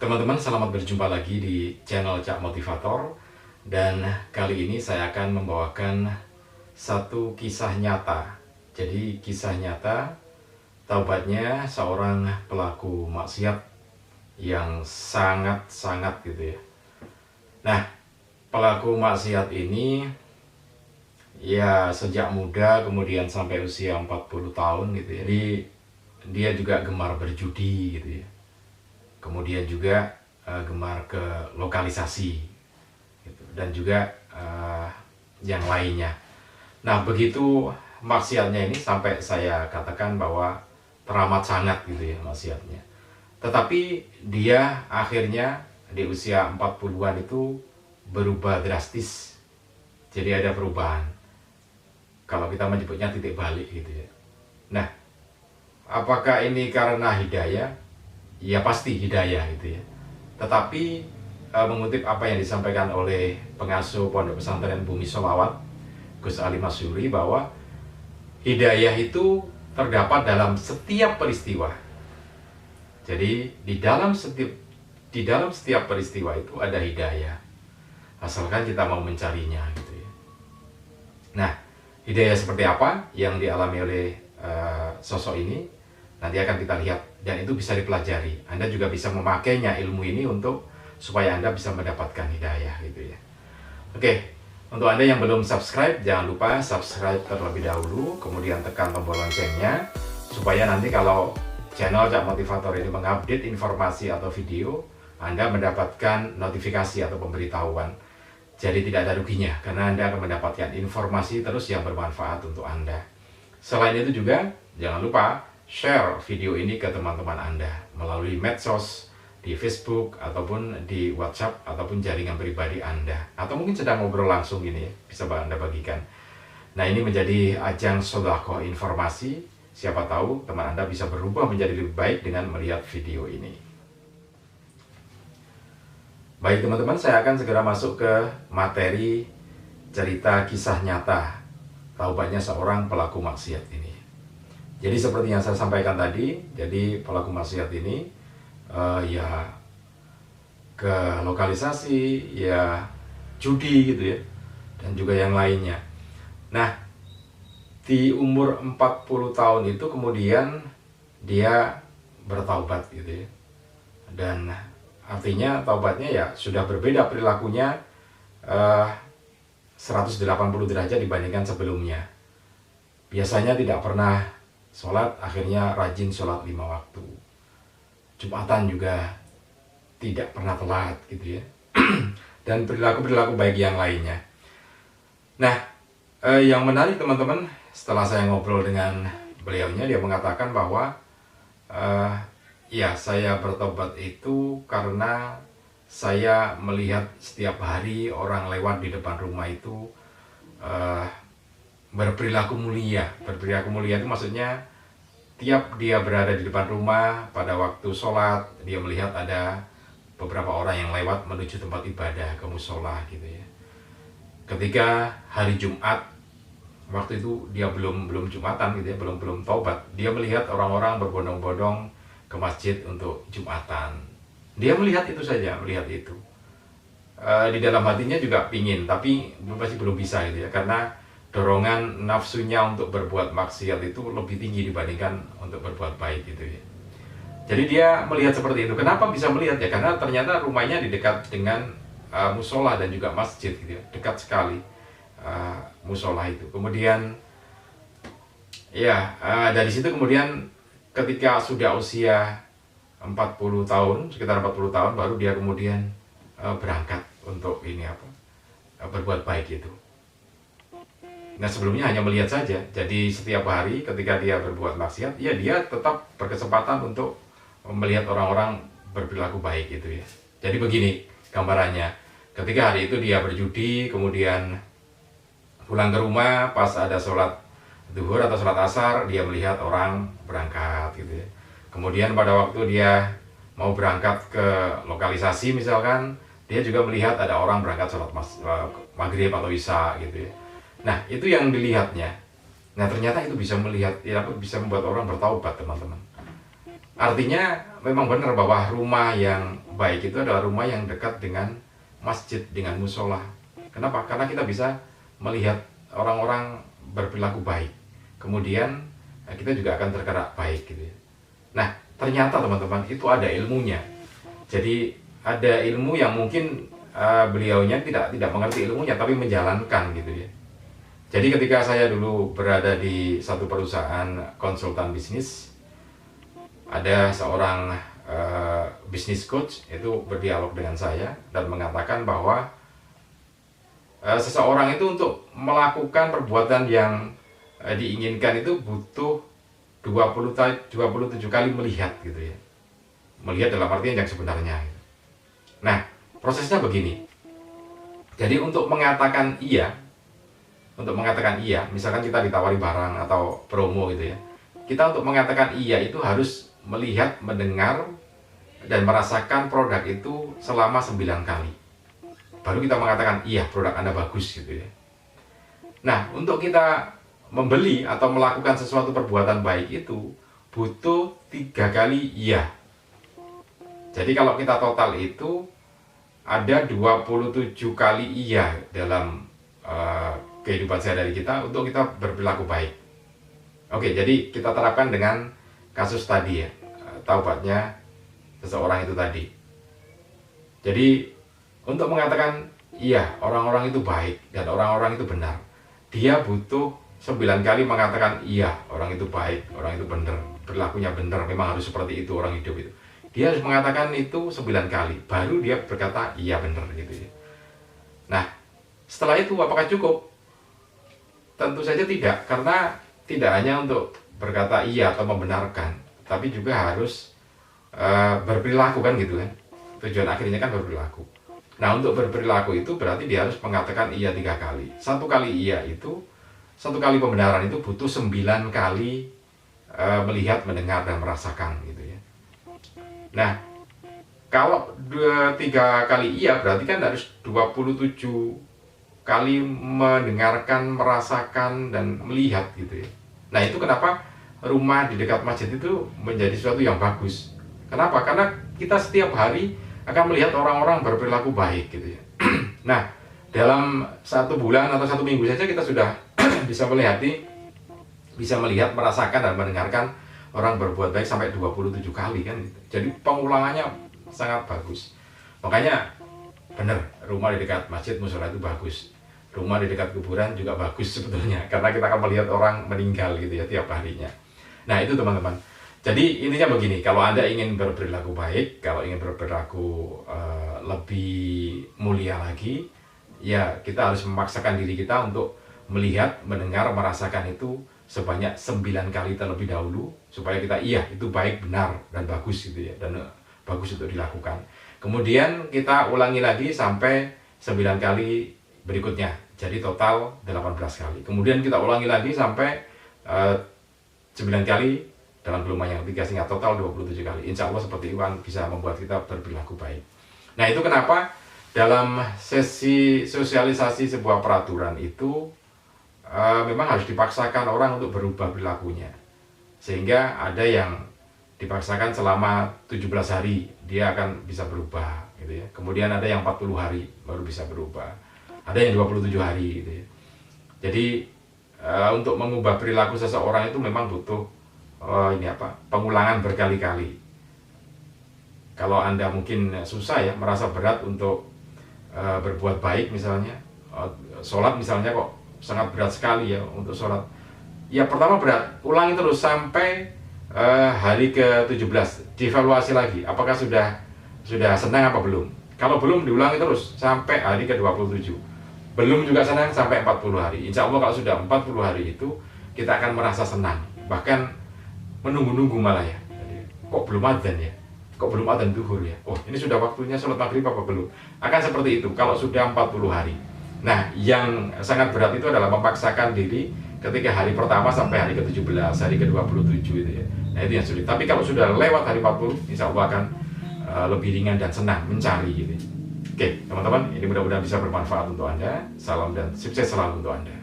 Teman-teman, selamat berjumpa lagi di channel Cak Motivator. Dan kali ini saya akan membawakan satu kisah nyata. Jadi kisah nyata taubatnya seorang pelaku maksiat yang sangat-sangat gitu ya. Nah, pelaku maksiat ini ya sejak muda kemudian sampai usia 40 tahun gitu ya. Jadi dia juga gemar berjudi gitu ya. Kemudian juga gemar ke lokalisasi gitu, dan juga yang lainnya. Nah, begitu maksiatnya ini sampai saya katakan bahwa teramat sangat gitu ya maksiatnya. Tetapi dia akhirnya di usia 40-an itu berubah drastis. Jadi ada perubahan. Kalau kita menyebutnya titik balik gitu ya. Nah, apakah ini karena hidayah? Ya pasti hidayah gitu ya. Tetapi mengutip apa yang disampaikan oleh pengasuh Pondok Pesantren Bumi Sholawat, Gus Ali Masyuri, bahwa hidayah itu terdapat dalam setiap peristiwa. Jadi di dalam setiap peristiwa itu ada hidayah, asalkan kita mau mencarinya gitu ya. Nah, hidayah seperti apa yang dialami oleh sosok ini nanti akan kita lihat, dan itu bisa dipelajari. Anda juga bisa memakainya ilmu ini supaya Anda bisa mendapatkan hidayah gitu ya. Oke, untuk Anda yang belum subscribe, jangan lupa subscribe terlebih dahulu, kemudian tekan tombol loncengnya supaya nanti kalau channel Cak Motivator ini mengupdate informasi atau video, Anda mendapatkan notifikasi atau pemberitahuan. Jadi tidak ada ruginya karena Anda akan mendapatkan informasi terus yang bermanfaat untuk Anda. Selain itu juga jangan lupa share video ini ke teman-teman Anda melalui medsos, di Facebook, ataupun di WhatsApp, ataupun jaringan pribadi Anda. Atau mungkin sedang ngobrol langsung ini ya, bisa Anda bagikan. Nah, ini menjadi ajang sedekah informasi. Siapa tahu teman Anda bisa berubah menjadi lebih baik dengan melihat video ini. Baik teman-teman, saya akan segera masuk ke materi cerita kisah nyata taubatnya seorang pelaku maksiat ini. Jadi seperti yang saya sampaikan tadi, jadi pelaku maksiat ini ya ke lokalisasi, ya judi gitu ya, dan juga yang lainnya. Nah, di umur 40 tahun itu kemudian dia bertaubat gitu ya. Dan artinya taubatnya ya sudah berbeda perilakunya 180 derajat dibandingkan sebelumnya. Biasanya tidak pernah sholat, akhirnya rajin sholat 5 waktu. Jumatan juga tidak pernah telat gitu ya. Dan perilaku-perilaku baik yang lainnya. Nah, yang menarik teman-teman, setelah saya ngobrol dengan beliaunya, dia mengatakan bahwa ya saya bertobat itu karena saya melihat setiap hari orang lewat di depan rumah itu berperilaku mulia. Berperilaku mulia itu maksudnya tiap dia berada di depan rumah pada waktu sholat, dia melihat ada beberapa orang yang lewat menuju tempat ibadah ke musola gitu ya. Ketika hari Jumat, waktu itu dia belum Jumatan gitu ya, belum taubat, dia melihat orang-orang berbondong-bondong ke masjid untuk Jumatan. Dia melihat itu saja, melihat itu. Di dalam hatinya juga pingin, tapi masih belum bisa gitu ya, karena dorongan nafsunya untuk berbuat maksiat itu lebih tinggi dibandingkan untuk berbuat baik gitu ya. Jadi dia melihat seperti itu. Kenapa bisa melihat ya? Karena ternyata rumahnya di dekat dengan musola dan juga masjid gitu ya. Dekat sekali musola itu. Kemudian ya dari situ kemudian ketika sudah usia 40 tahun, sekitar 40 tahun baru dia kemudian berangkat untuk ini berbuat baik itu. Nah, sebelumnya hanya melihat saja. Jadi setiap hari ketika dia berbuat maksiat, ya dia tetap berkesempatan untuk melihat orang-orang berperilaku baik gitu ya. Jadi begini gambarannya. Ketika hari itu dia berjudi, kemudian pulang ke rumah pas ada sholat zuhur atau sholat asar, dia melihat orang berangkat gitu ya. Kemudian pada waktu dia mau berangkat ke lokalisasi misalkan, dia juga melihat ada orang berangkat sholat maghrib atau isya gitu ya. Nah, itu yang dilihatnya. Nah, ternyata itu bisa melihat, ya bisa membuat orang bertaubat, teman-teman. Artinya memang benar bahwa rumah yang baik itu adalah rumah yang dekat dengan masjid, dengan musola. Kenapa? Karena kita bisa melihat orang-orang berperilaku baik. Kemudian kita juga akan tergerak baik gitu ya. Nah, ternyata teman-teman itu ada ilmunya. Jadi ada ilmu yang mungkin beliaunya tidak mengerti ilmunya tapi menjalankan gitu ya. Jadi ketika saya dulu berada di satu perusahaan konsultan bisnis, ada seorang bisnis coach itu berdialog dengan saya dan mengatakan bahwa seseorang itu untuk melakukan perbuatan yang diinginkan itu butuh 27 kali melihat gitu ya. Melihat dalam artian yang sebenarnya. Nah, prosesnya begini. Jadi untuk mengatakan iya, misalkan kita ditawari barang atau promo gitu ya. Kita untuk mengatakan iya itu harus melihat, mendengar, dan merasakan produk itu selama 9 kali. Baru kita mengatakan iya produk Anda bagus gitu ya. Nah, untuk kita membeli atau melakukan sesuatu perbuatan baik itu butuh 3 kali iya. Jadi kalau kita total itu ada 27 kali iya dalam kehidupan sehari-hari kita untuk kita berperilaku baik. Oke, jadi kita terapkan dengan kasus tadi ya, taubatnya seseorang itu tadi. Jadi untuk mengatakan iya orang-orang itu baik dan orang-orang itu benar, dia butuh 9 kali mengatakan iya orang itu baik, orang itu benar, perilakunya benar, memang harus seperti itu orang hidup itu. Dia harus mengatakan itu 9 kali, baru dia berkata iya benar gitu ya. Nah, setelah itu apakah cukup? Tentu saja tidak, karena tidak hanya untuk berkata iya atau membenarkan, tapi juga harus berperilaku kan gitu kan. Tujuan akhirnya kan berperilaku. Nah, untuk berperilaku itu berarti dia harus mengatakan iya 3 kali. 1 kali iya itu, 1 kali pembenaran itu butuh 9 kali melihat, mendengar, dan merasakan gitu ya. Nah, kalau 3 kali iya berarti kan harus 27 kali mendengarkan, merasakan, dan melihat gitu ya. Nah, itu kenapa rumah di dekat masjid itu menjadi sesuatu yang bagus. Kenapa? Karena kita setiap hari akan melihat orang-orang berperilaku baik gitu ya. Nah, dalam 1 bulan atau 1 minggu saja kita sudah bisa melihat, merasakan, dan mendengarkan orang berbuat baik sampai 27 kali kan gitu. Jadi pengulangannya sangat bagus. Makanya benar, rumah di dekat masjid musola itu bagus. Rumah di dekat kuburan juga bagus sebetulnya, karena kita akan melihat orang meninggal gitu ya tiap harinya. Nah, itu teman-teman. Jadi intinya begini, kalau Anda ingin berperilaku baik, kalau ingin berperilaku lebih mulia lagi, ya kita harus memaksakan diri kita untuk melihat, mendengar, merasakan itu sebanyak 9 kali terlebih dahulu, supaya kita iya itu baik, benar, dan bagus gitu ya, dan bagus untuk dilakukan. Kemudian kita ulangi lagi sampai 9 kali berikutnya, jadi total 18 kali. Kemudian kita ulangi lagi sampai 9 kali dalam gelombang yang ketiga, sehingga total 27 kali. Insya Allah seperti itu kan bisa membuat kita berperilaku baik. Nah, itu kenapa dalam sesi sosialisasi sebuah peraturan itu memang harus dipaksakan orang untuk berubah perilakunya. Sehingga ada yang dipaksakan selama 17 hari dia akan bisa berubah gitu ya. Kemudian ada yang 40 hari baru bisa berubah. Ada yang 27 hari gitu ya. Jadi untuk mengubah perilaku seseorang itu memang butuh pengulangan berkali-kali. Kalau Anda mungkin susah ya, merasa berat untuk berbuat baik misalnya, sholat misalnya kok sangat berat sekali ya untuk sholat. Ya pertama berat, ulangi terus sampai hari ke-17, dievaluasi lagi apakah sudah senang apa belum. Kalau belum, diulangi terus sampai hari ke-27. Belum juga senang sampai 40 hari. Insya Allah kalau sudah 40 hari itu kita akan merasa senang, bahkan menunggu-nunggu malah ya. Jadi, kok belum adzan ya? Kok belum adzan duhur ya? Oh, ini sudah waktunya sholat maghrib apa belum? Akan seperti itu kalau sudah 40 hari. Nah, yang sangat berat itu adalah memaksakan diri ketika hari pertama sampai hari ke-17, hari ke-27 itu ya. Nah, itu yang sulit. Tapi kalau sudah lewat hari 40, insya Allah akan lebih ringan dan senang mencari gitu. Oke, teman-teman, ini mudah-mudahan bisa bermanfaat untuk Anda. Salam dan sukses selalu untuk Anda.